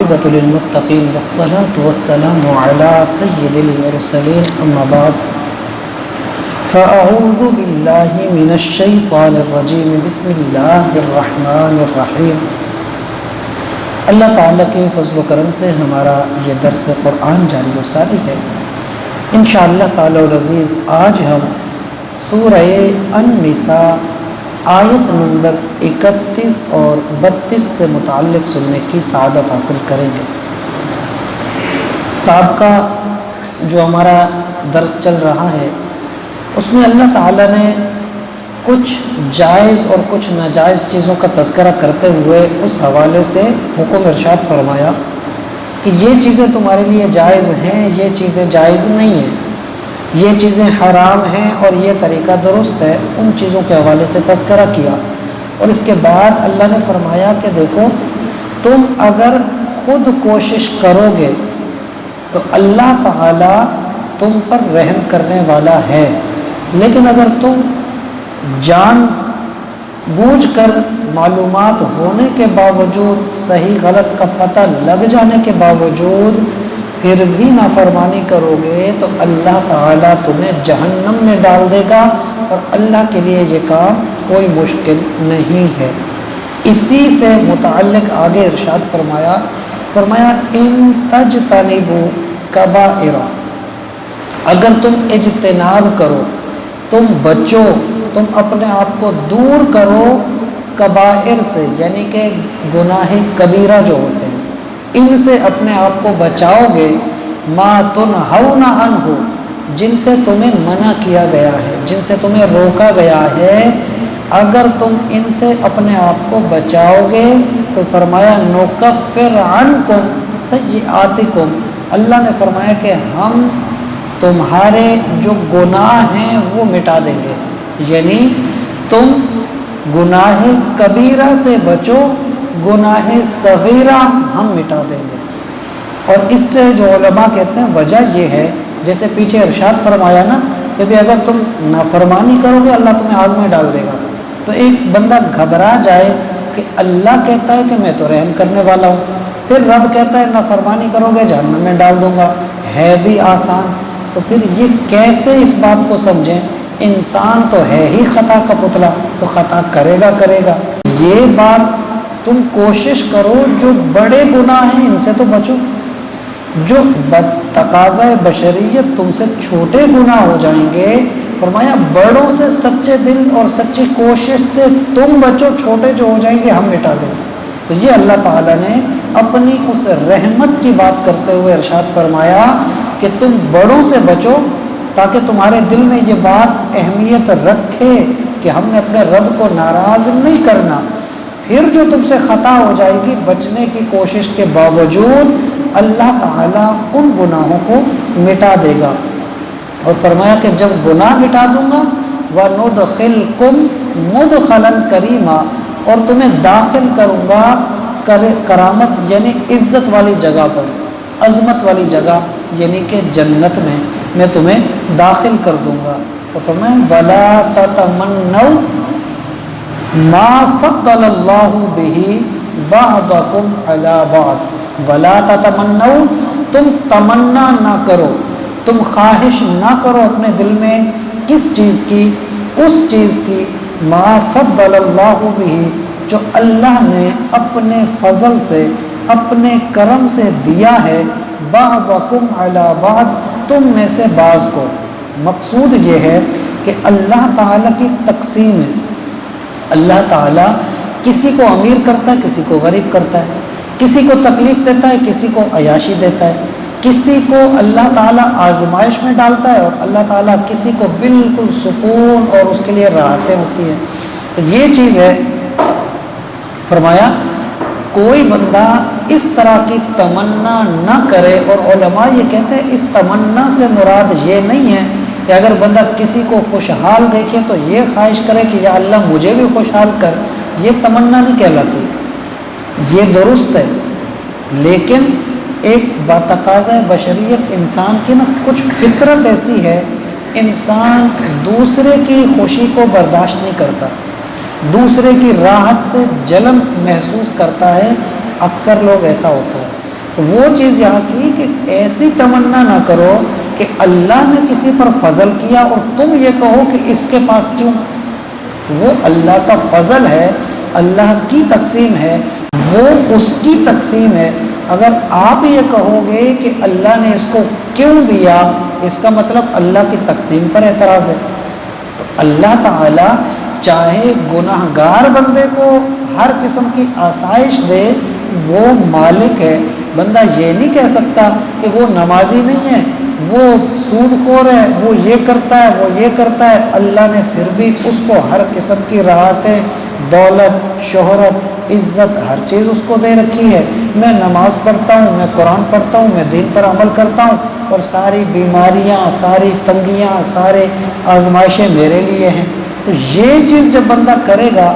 والعاقبۃ للمتقین والصلاة والسلام علی سید المرسلین اما بعد فاعوذ باللہ من الشیطان الرجیم بسم اللہ الرحمن الرحیم۔ اللہ تعالیٰ کے فضل و کرم سے ہمارا یہ درس قرآن جاری و ساری ہے۔ انشاءاللہ تعالیٰ العزیز آج ہم سورہ النساء آیت نمبر 31 اور 32 سے متعلق سننے کی سعادت حاصل کریں گے۔ سابقہ جو ہمارا درس چل رہا ہے اس میں اللہ تعالیٰ نے کچھ جائز اور کچھ ناجائز چیزوں کا تذکرہ کرتے ہوئے اس حوالے سے حکم ارشاد فرمایا کہ یہ چیزیں تمہارے لیے جائز ہیں، یہ چیزیں جائز نہیں ہیں، یہ چیزیں حرام ہیں اور یہ طریقہ درست ہے۔ ان چیزوں کے حوالے سے تذکرہ کیا اور اس کے بعد اللہ نے فرمایا کہ دیکھو تم اگر خود کوشش کرو گے تو اللہ تعالیٰ تم پر رحم کرنے والا ہے، لیکن اگر تم جان بوجھ کر معلومات ہونے کے باوجود، صحیح غلط کا پتہ لگ جانے کے باوجود پھر بھی نافرمانی کرو گے تو اللہ تعالیٰ تمہیں جہنم میں ڈال دے گا، اور اللہ کے لیے یہ کام کوئی مشکل نہیں ہے۔ اسی سے متعلق آگے ارشاد فرمایا ان تجتنبوا کبائر، اگر تم اجتناب کرو، تم بچو، تم اپنے آپ کو دور کرو کبائر سے، یعنی کہ گناہ کبیرہ جو ہوتے ہیں ان سے اپنے آپ کو بچاؤ گے، ما تنہون عنہ، جن سے تمہیں منع کیا گیا ہے، جن سے تمہیں روکا گیا ہے، اگر تم ان سے اپنے آپ کو بچاؤ گے تو فرمایا نکفر عنکم سیئاتکم، اللہ نے فرمایا کہ ہم تمہارے جو گناہ ہیں وہ مٹا دیں گے، یعنی تم گناہ کبیرہ سے بچو، گناہ صغیرہ ہم مٹا دیں گے۔ اور اس سے جو علماء کہتے ہیں وجہ یہ ہے، جیسے پیچھے ارشاد فرمایا نا کہ بھی اگر تم نافرمانی کرو گے اللہ تمہیں آگ میں ڈال دے گا، تو ایک بندہ گھبرا جائے کہ اللہ کہتا ہے کہ میں تو رحم کرنے والا ہوں، پھر رب کہتا ہے نافرمانی کرو گے جہنم میں ڈال دوں گا، ہے بھی آسان، تو پھر یہ کیسے اس بات کو سمجھیں؟ انسان تو ہے ہی خطا کا پتلا، تو خطا کرے گا۔ یہ بات تم کوشش کرو جو بڑے گناہ ہیں ان سے تو بچو، جو تقاضۂ بشریت تم سے چھوٹے گناہ ہو جائیں گے، فرمایا بڑوں سے سچے دل اور سچی کوشش سے تم بچو، چھوٹے جو ہو جائیں گے ہم مٹا دیں گے۔ تو یہ اللہ تعالیٰ نے اپنی اس رحمت کی بات کرتے ہوئے ارشاد فرمایا کہ تم بڑوں سے بچو تاکہ تمہارے دل میں یہ بات اہمیت رکھے کہ ہم نے اپنے رب کو ناراض نہیں کرنا، پھر جو تم سے خطا ہو جائے گی بچنے کی کوشش کے باوجود اللہ تعالیٰ ان گناہوں کو مٹا دے گا۔ اور فرمایا کہ جب گناہ مٹا دوں گا وَنُدْخِلْكُمْ مُدْخَلًا كَرِيمًا، اور تمہیں داخل کروں گا کرامت یعنی عزت والی جگہ پر، عظمت والی جگہ یعنی کہ جنت میں تمہیں داخل کر دوں گا۔ اور فرمایا وَلَا تَتَمَنَّوْا مَا فَضَّلَ اللَّهُ بِهِ بَعْضَكُمْ عَلَى بَعْضٍ، وَلَا تَتَمَنَّوْا، تم تمنا نہ کرو، تم خواہش نہ کرو اپنے دل میں کس چیز کی؟ اس چیز کی ما فضل اللہ بہ، جو اللہ نے اپنے فضل سے اپنے کرم سے دیا ہے، بعضکم علی بعض، تم میں سے بعض کو۔ مقصود یہ ہے کہ اللہ تعالیٰ کی تقسیم ہے، اللہ تعالیٰ کسی کو امیر کرتا ہے، کسی کو غریب کرتا ہے، کسی کو تکلیف دیتا ہے، کسی کو عیاشی دیتا ہے، کسی کو اللہ تعالیٰ آزمائش میں ڈالتا ہے اور اللہ تعالیٰ کسی کو بالکل سکون اور اس کے لیے راحتیں ہوتی ہیں۔ تو یہ چیز ہے، فرمایا کوئی بندہ اس طرح کی تمنا نہ کرے، اور علماء یہ کہتے ہیں اس تمنا سے مراد یہ نہیں ہے کہ اگر بندہ کسی کو خوشحال دیکھے تو یہ خواہش کرے کہ یا اللہ مجھے بھی خوشحال کر، یہ تمنا نہیں کہلاتی، یہ درست ہے، لیکن ایک بتقاضۂ بشریت انسان کی نا کچھ فطرت ایسی ہے، انسان دوسرے کی خوشی کو برداشت نہیں کرتا، دوسرے کی راحت سے جلن محسوس کرتا ہے، اکثر لوگ ایسا ہوتا ہے۔ تو وہ چیز یہاں کی کہ ایسی تمنا نہ کرو کہ اللہ نے کسی پر فضل کیا اور تم یہ کہو کہ اس کے پاس کیوں. وہ اللہ کا فضل ہے، اللہ کی تقسیم ہے، وہ اس کی تقسیم ہے. اگر آپ یہ کہو گے کہ اللہ نے اس کو کیوں دیا، اس کا مطلب اللہ کی تقسیم پر اعتراض ہے. تو اللہ تعالیٰ چاہے گناہ گار بندے کو ہر قسم کی آسائش دے، وہ مالک ہے. بندہ یہ نہیں کہہ سکتا کہ وہ نمازی نہیں ہے، وہ سود خور ہے، وہ یہ کرتا ہے، وہ یہ کرتا ہے. اللہ نے پھر بھی اس کو ہر قسم کی راحتیں، دولت، شہرت، عزت، ہر چیز اس کو دے رکھی ہے. میں نماز پڑھتا ہوں، میں قرآن پڑھتا ہوں، میں دین پر عمل کرتا ہوں، اور ساری بیماریاں، ساری تنگیاں، سارے آزمائشیں میرے لیے ہیں. تو یہ چیز جب بندہ کرے گا،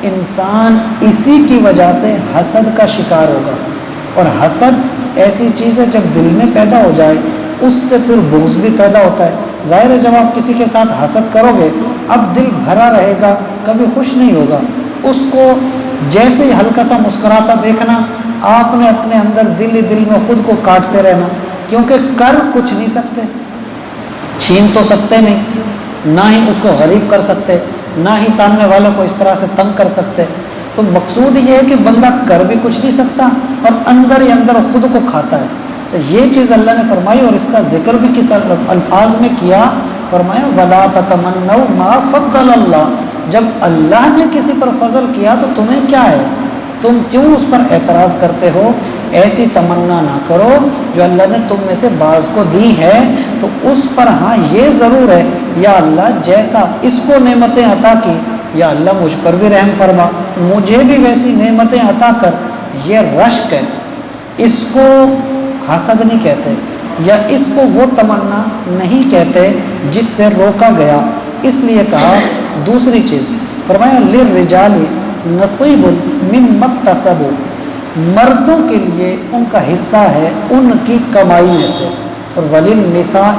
انسان اسی کی وجہ سے حسد کا شکار ہوگا. اور حسد ایسی چیز ہے جب دل میں پیدا ہو جائے اس سے پھر بغض بھی پیدا ہوتا ہے. ظاہر ہے جب آپ کسی کے ساتھ حسد کرو گے، اب دل بھرا رہے گا، کبھی خوش نہیں ہوگا. اس کو جیسے ہی ہلکا سا مسکراتا دیکھنا، آپ نے اپنے اندر دل ہی دل میں خود کو کاٹتے رہنا، کیونکہ کر کچھ نہیں سکتے، چھین تو سکتے نہیں، نہ ہی اس کو غریب کر سکتے، نہ ہی سامنے والوں کو اس طرح سے تنگ کر سکتے. تو مقصود یہ ہے کہ بندہ کر بھی کچھ نہیں سکتا اور اندر ہی اندر خود کو کھاتا ہے. تو یہ چیز اللہ نے فرمائی، اور اس کا ذکر بھی کس الفاظ میں کیا، فرمایا وَلَا تَتَمَنَّوْا مَا فَضَّلَ اللَّهُ. جب اللہ نے کسی پر فضل کیا تو تمہیں کیا ہے، تم کیوں اس پر اعتراض کرتے ہو؟ ایسی تمنا نہ کرو. جو اللہ نے تم میں سے بعض کو دی ہے تو اس پر ہاں یہ ضرور ہے، یا اللہ جیسا اس کو نعمتیں عطا کی، یا اللہ مجھ پر بھی رحم فرما، مجھے بھی ویسی نعمتیں عطا کر. یہ رشک ہے، اس کو حسد نہیں کہتے، یا اس کو وہ تمنا نہیں کہتے جس سے روکا گیا. اس لیے کہا دوسری چیز، فرمایا للرجال نصیب مما اکتسبوا. مردوں کے لیے ان کا حصہ ہے ان کی کمائی میں سے، اور وللنساء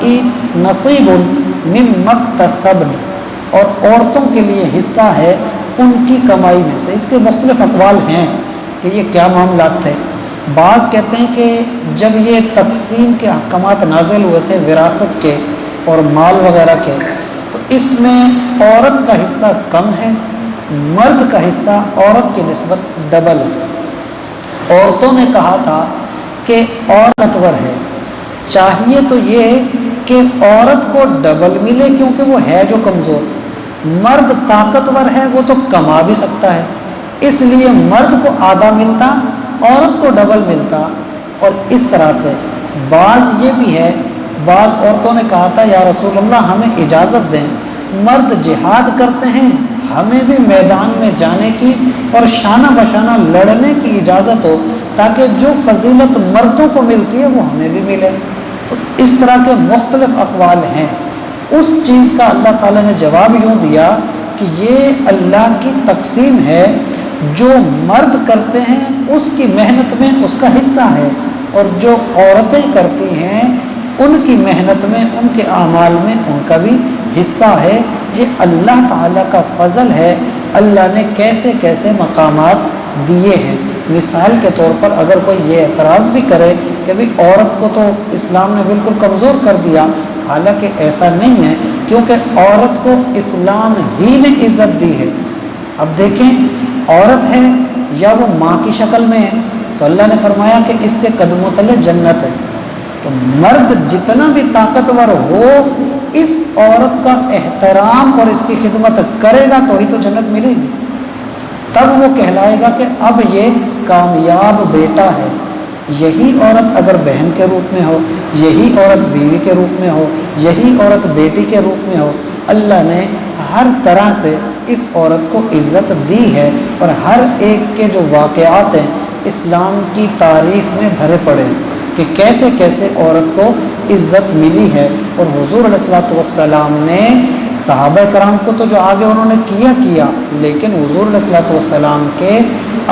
نصیب مما اکتسبن. اور عورتوں کے لیے حصہ ہے ان کی کمائی میں سے. اس کے مختلف اقوال ہیں کہ یہ کیا معاملات تھے. بعض کہتے ہیں کہ جب یہ تقسیم کے احکامات نازل ہوئے تھے وراثت کے اور مال وغیرہ کے، تو اس میں عورت کا حصہ کم ہے، مرد کا حصہ عورت کی نسبت ڈبل ہے. عورتوں نے کہا تھا کہ عورتور ہے، چاہیے تو یہ کہ عورت کو ڈبل ملے کیونکہ وہ ہے جو کمزور. مرد طاقتور ہے، وہ تو کما بھی سکتا ہے، اس لیے مرد کو آدھا ملتا، عورت کو ڈبل ملتا. اور اس طرح سے بعض یہ بھی ہے، بعض عورتوں نے کہا تھا یا رسول اللہ ہمیں اجازت دیں، مرد جہاد کرتے ہیں، ہمیں بھی میدان میں جانے کی اور شانہ بشانہ لڑنے کی اجازت ہو، تاکہ جو فضیلت مردوں کو ملتی ہے وہ ہمیں بھی ملے. تو اس طرح کے مختلف اقوال ہیں. اس چیز کا اللہ تعالیٰ نے جواب یوں دیا کہ یہ اللہ کی تقسیم ہے، جو مرد کرتے ہیں اس کی محنت میں اس کا حصہ ہے، اور جو عورتیں کرتی ہیں ان کی محنت میں، ان کے اعمال میں ان کا بھی حصہ ہے. یہ اللہ تعالیٰ کا فضل ہے. اللہ نے کیسے کیسے مقامات دیے ہیں. مثال کے طور پر اگر کوئی یہ اعتراض بھی کرے کہ بھئی عورت کو تو اسلام نے بالکل کمزور کر دیا، حالانکہ ایسا نہیں ہے، کیونکہ عورت کو اسلام ہی نے عزت دی ہے. اب دیکھیں عورت ہے یا وہ ماں کی شکل میں ہے، تو اللہ نے فرمایا کہ اس کے قدموں تلے جنت ہے. تو مرد جتنا بھی طاقتور ہو، اس عورت کا احترام اور اس کی خدمت کرے گا تو ہی تو جنت ملے گی. تب وہ کہلائے گا کہ اب یہ کامیاب بیٹا ہے. یہی عورت اگر بہن کے روپ میں ہو، یہی عورت بیوی کے روپ میں ہو، یہی عورت بیٹی کے روپ میں ہو، اللہ نے ہر طرح سے اس عورت کو عزت دی ہے. اور ہر ایک کے جو واقعات ہیں اسلام کی تاریخ میں بھرے پڑے ہیں کہ کیسے کیسے عورت کو عزت ملی ہے. اور حضور علیہ الصلوۃ والسلام نے صحابہ کرام کو تو جو آگے انہوں نے کیا، لیکن حضور علیہ الصلوۃ والسلام کے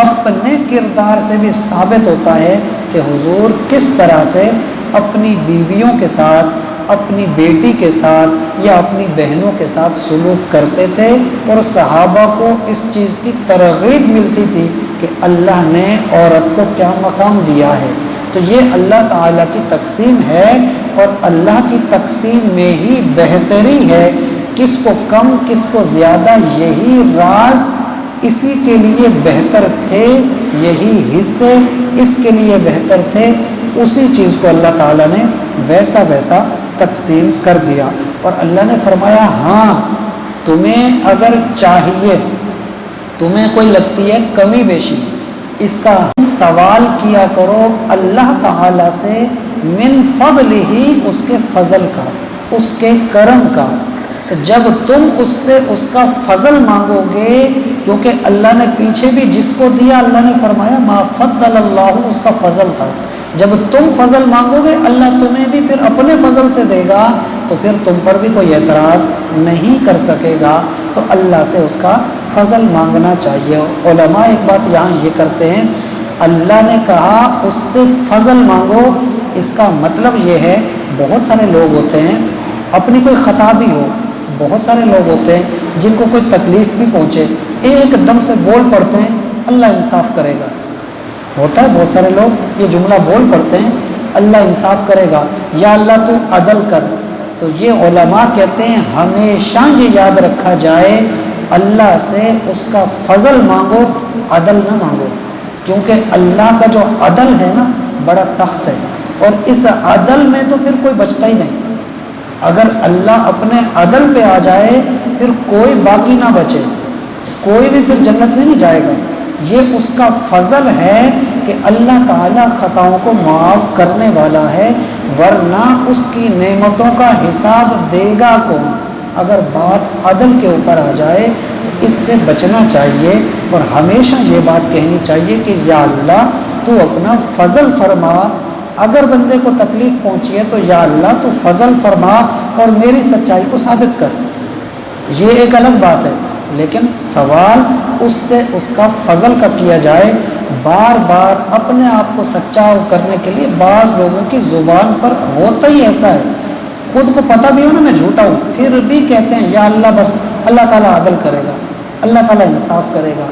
اپنے کردار سے بھی ثابت ہوتا ہے کہ حضور کس طرح سے اپنی بیویوں کے ساتھ، اپنی بیٹی کے ساتھ یا اپنی بہنوں کے ساتھ سلوک کرتے تھے. اور صحابہ کو اس چیز کی ترغیب ملتی تھی کہ اللہ نے عورت کو کیا مقام دیا ہے. تو یہ اللہ تعالیٰ کی تقسیم ہے، اور اللہ کی تقسیم میں ہی بہتری ہے، کس کو کم کس کو زیادہ یہی راز اسی کے لیے بہتر تھے، یہی حصے اس کے لیے بہتر تھے، اسی چیز کو اللہ تعالیٰ نے ویسا ویسا تقسیم کر دیا۔ اور اللہ نے فرمایا ہاں تمہیں اگر چاہیے، تمہیں کوئی لگتی ہے کمی بیشی، اس کا سوال کیا کرو اللہ تعالیٰ سے، من فضل ہی، اس کے فضل کا، اس کے کرم کا۔ جب تم اس سے اس کا فضل مانگو گے، کیونکہ اللہ نے پیچھے بھی جس کو دیا اللہ نے فرمایا ما فضل اللہ، اس کا فضل تھا، جب تم فضل مانگو گے اللہ تمہیں بھی پھر اپنے فضل سے دے گا، تو پھر تم پر بھی کوئی اعتراض نہیں کر سکے گا، تو اللہ سے اس کا فضل مانگنا چاہیے۔ علماء ایک بات یہاں یہ کرتے ہیں، اللہ نے کہا اس سے فضل مانگو، اس کا مطلب یہ ہے بہت سارے لوگ ہوتے ہیں، اپنی کوئی خطا بھی ہو، بہت سارے لوگ ہوتے ہیں جن کو کوئی تکلیف بھی پہنچے، ایک دم سے بول پڑتے ہیں اللہ انصاف کرے گا۔ ہوتا ہے بہت سارے لوگ یہ جملہ بول پڑتے ہیں اللہ انصاف کرے گا، یا اللہ تو عدل کر۔ تو یہ علماء کہتے ہیں ہمیشہ یہ یاد رکھا جائے، اللہ سے اس کا فضل مانگو، عدل نہ مانگو، کیونکہ اللہ کا جو عدل ہے نا بڑا سخت ہے، اور اس عدل میں تو پھر کوئی بچتا ہی نہیں۔ اگر اللہ اپنے عدل پہ آ جائے پھر کوئی باقی نہ بچے، کوئی بھی پھر جنت میں نہیں جائے گا۔ یہ اس کا فضل ہے کہ اللہ تعالیٰ خطاؤں کو معاف کرنے والا ہے، ورنہ اس کی نعمتوں کا حساب دے گا کون؟ اگر بات عدل کے اوپر آ جائے تو اس سے بچنا چاہیے، اور ہمیشہ یہ بات کہنی چاہیے کہ یا اللہ تو اپنا فضل فرما، اگر بندے کو تکلیف پہنچی ہے تو یا اللہ تو فضل فرما اور میری سچائی کو ثابت کر۔ یہ ایک الگ بات ہے، لیکن سوال اس سے اس کا فضل کا کیا جائے۔ بار بار اپنے آپ کو سچا کرنے کے لیے بعض لوگوں کی زبان پر ہوتا ہی ایسا ہے، خود کو پتہ بھی ہو نا میں جھوٹا ہوں، پھر بھی کہتے ہیں یا اللہ بس اللہ تعالیٰ عدل کرے گا، اللہ تعالیٰ انصاف کرے گا۔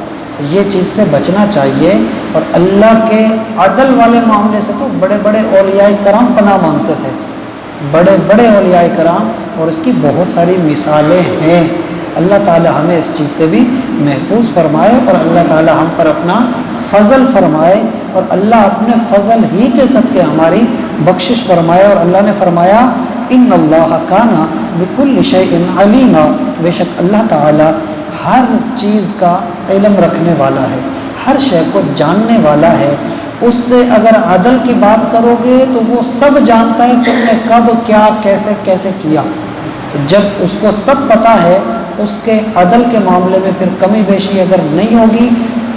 یہ چیز سے بچنا چاہیے، اور اللہ کے عدل والے معاملے سے تو بڑے بڑے اولیاء کرام پناہ مانگتے تھے، بڑے بڑے اولیاء کرام، اور اس کی بہت ساری مثالیں ہیں۔ اللہ تعالیٰ ہمیں اس چیز سے بھی محفوظ فرمائے، اور اللہ تعالیٰ ہم پر اپنا فضل فرمائے، اور اللہ اپنے فضل ہی کے صدقے ہماری بخشش فرمائے۔ اور اللہ نے فرمایا ان اللہ کان بکل شیء علیما، بے شک اللہ تعالیٰ ہر چیز کا علم رکھنے والا ہے، ہر شے کو جاننے والا ہے۔ اس سے اگر عدل کی بات کرو گے تو وہ سب جانتا ہے تم نے کب کیا کیسے کیسے کیا، جب اس کو سب پتہ ہے اس کے عدل کے معاملے میں پھر کمی بیشی اگر نہیں ہوگی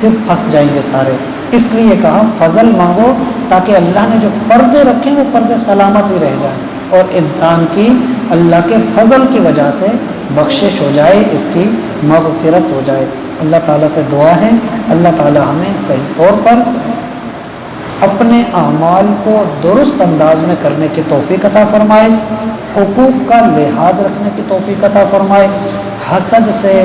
پھر پھنس جائیں گے سارے۔ اس لیے کہا فضل مانگو تاکہ اللہ نے جو پردے رکھے وہ پردے سلامت ہی رہ جائیں، اور انسان کی اللہ کے فضل کی وجہ سے بخشش ہو جائے، اس کی مغفرت ہو جائے۔ اللہ تعالیٰ سے دعا ہے اللہ تعالیٰ ہمیں صحیح طور پر اپنے اعمال کو درست انداز میں کرنے کی توفیق عطا فرمائے، حقوق کا لحاظ رکھنے کی توفیق عطا فرمائے، حسد سے،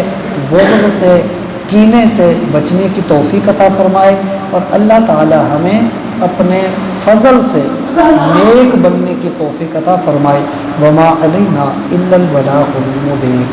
بغض سے، کینے سے بچنے کی توفیق عطا فرمائے، اور اللہ تعالی ہمیں اپنے فضل سے نیک بننے کی توفیق عطا فرمائے۔ وما علینا الا البلاغ المبین۔